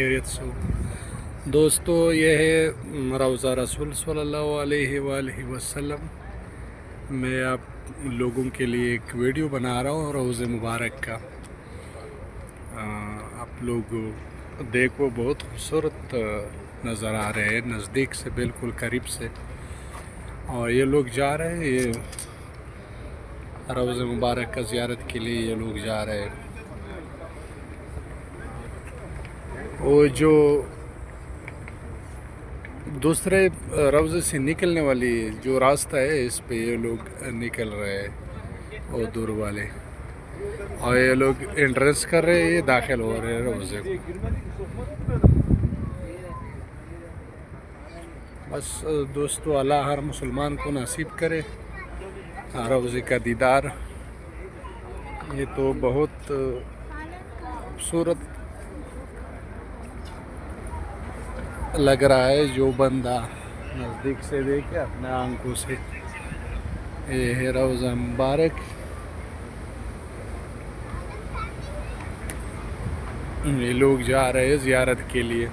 खैरियत से हो। दोस्तों, ये है रौज़ा रसूल सल्लल्लाहु अलैहि वसल्लम। मैं आप लोगों के लिए एक वीडियो बना रहा हूँ रोज़े मुबारक का। आप लोग देखो, बहुत खूबसूरत नज़र आ रहे हैं, नज़दीक से, बिल्कुल करीब से। और ये लोग जा रहे हैं, ये रोज़े मुबारक का ज़ियारत के लिए ये लोग जा रहे हैं। वो जो दूसरे रोज़े से निकलने वाली जो रास्ता है, इस पे ये लोग निकल रहे हैं, वो दूर वाले। और ये लोग एंट्रेंस कर रहे हैं, ये दाखिल हो रहे हैं रोज़े को। बस दोस्तों, अल्लाह हर मुसलमान को नसीब करे रोज़े का दीदार। ये तो बहुत खूबसूरत लग रहा है, जो बंदा नज़दीक से देखे अपने आंखों से। ये है रोज़ा मुबारक। ये लोग जा रहे हैं ज़ियारत के लिए।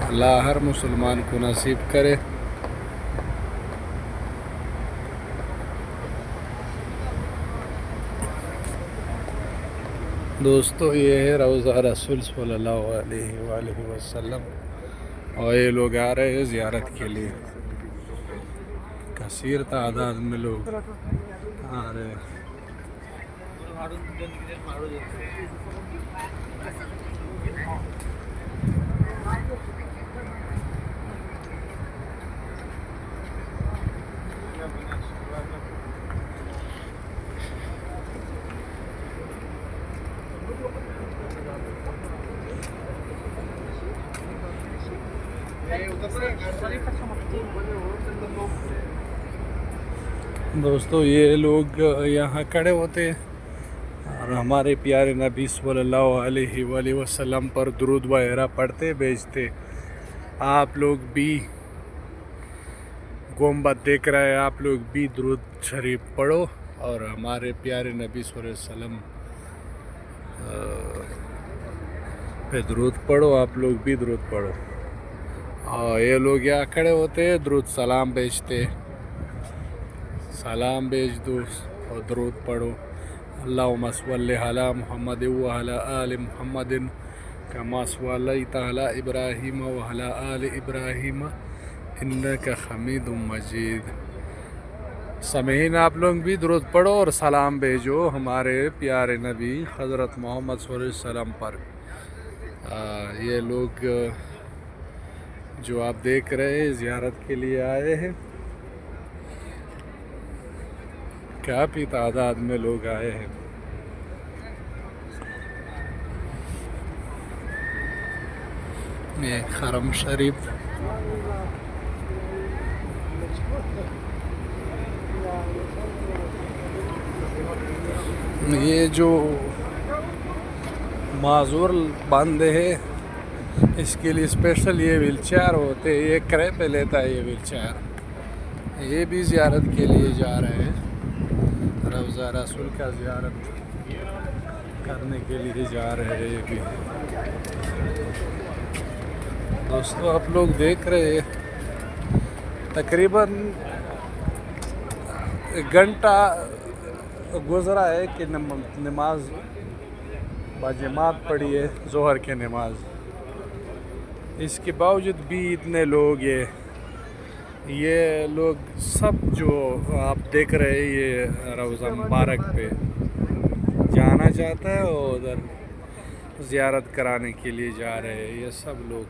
अल्लाह हर मुसलमान को नसीब करे। दोस्तों, ये है रौज़ा रसूल सल्लल्लाहु अलैहि वसल्लम। और ये लोग आ रहे हैं ज़ियारत के लिए। कसीर तादाद में लोग आ रहे हैं। दोस्तों, ये लोग यहाँ खड़े होते और हमारे प्यारे नबी सल्लल्लाहु अलैहि वसल्लम पर दुरूद वगैरह पढ़ते भेजते। आप लोग भी गुंबद देख रहे हैं, आप लोग भी दुरूद शरीफ पढ़ो और हमारे प्यारे नबी सल्लल्लाहु अलैहि वसल्लम पे दुरूद पढ़ो। आप लोग भी दुरूद पढ़ो। और ये लोग यहाँ खड़े होते हैं, दुरूद सलाम भेजते। सलाम भेज दो और दुरूद पढ़ो। अल्लाहुम्मा सल्लि अला मुहम्मद व अला आलि मुहम्मदिन कमा सल्लैता अला इब्राहीम व अला आलि इब्राहीम इन्नका हमीदुम मजीद। समीन, आप लोग भी दुरूद पढ़ो और सलाम भेजो हमारे प्यारे नबी हज़रत मोहम्मद सल्लल्लाहु अलैहि वसल्लम पर। ये लोग जो आप देख रहे हैं ज़ियारत के लिए आए हैं। काफ़ी तादाद में लोग आए हैं। ये हरम शरीफ, ये जो माजूर बंदे हैं, इसके लिए स्पेशल ये व्हीलचेयर होते हैं। ये किराए पे लेता है ये व्हीलचेयर। ये भी ज़ियारत के लिए जा रहे हैं, रौज़ा रसूल का ज़ियारत करने के लिए जा रहे हैं ये भी। दोस्तों, आप लोग देख रहे हैं, तकरीबन एक घंटा गुज़रा है कि नमाज बाजमात पढ़ी है, ज़ोहर की नमाज। इसके बावजूद भी इतने लोग ये लोग सब जो आप देख रहे हैं, ये रोज़ा मुबारक पे जाना चाहता है और उधर ज़ियारत कराने के लिए जा रहे हैं ये सब लोग।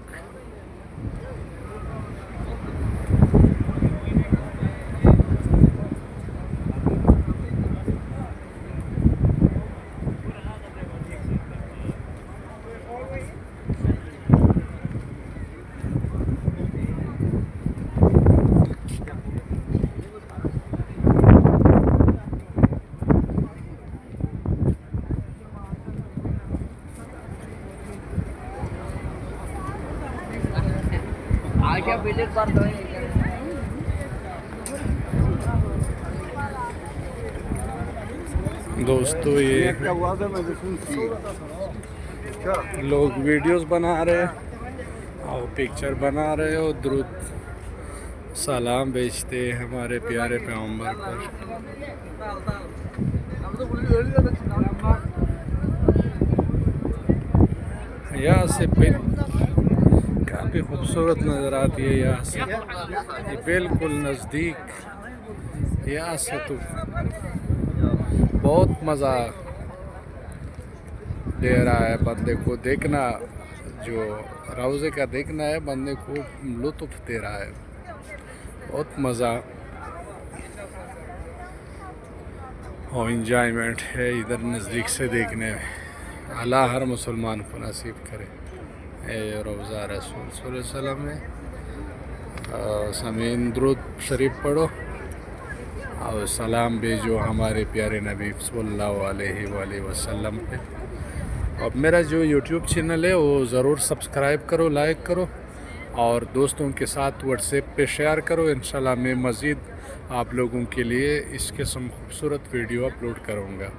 दोस्तों ये लोग वीडियोस बना रहे हैं और पिक्चर बना रहे हैं और दुरूद सलाम भेजते हैं हमारे प्यारे पैगंबर पर। यहाँ से काफ़ी खूबसूरत नज़र आती है। यहाँ से ये बिल्कुल नज़दीक, यहाँ से तो बहुत मज़ा दे रहा है बंदे को देखना, जो रोज़े का देखना है बंदे को लुत्फ़ दे रहा है, बहुत मज़ा और इंजॉयमेंट है इधर नज़दीक से देखने में। अल्लाह हर मुसलमान को नसीब करे। रोज़ा रसूल सल्लल्लाहु अलैहि वसल्लम में समीन दुरूद शरीफ पढ़ो और सलाम भेजो हमारे प्यारे नबी सल्लल्लाहु अलैहि वसल्लम पे। अब मेरा जो यूट्यूब चैनल है वो ज़रूर सब्सक्राइब करो, लाइक करो और दोस्तों के साथ व्हाट्सएप पे शेयर करो। इंशाल्लाह मैं मज़ीद आप लोगों के लिए इस किस्म खूबसूरत वीडियो अपलोड करूँगा।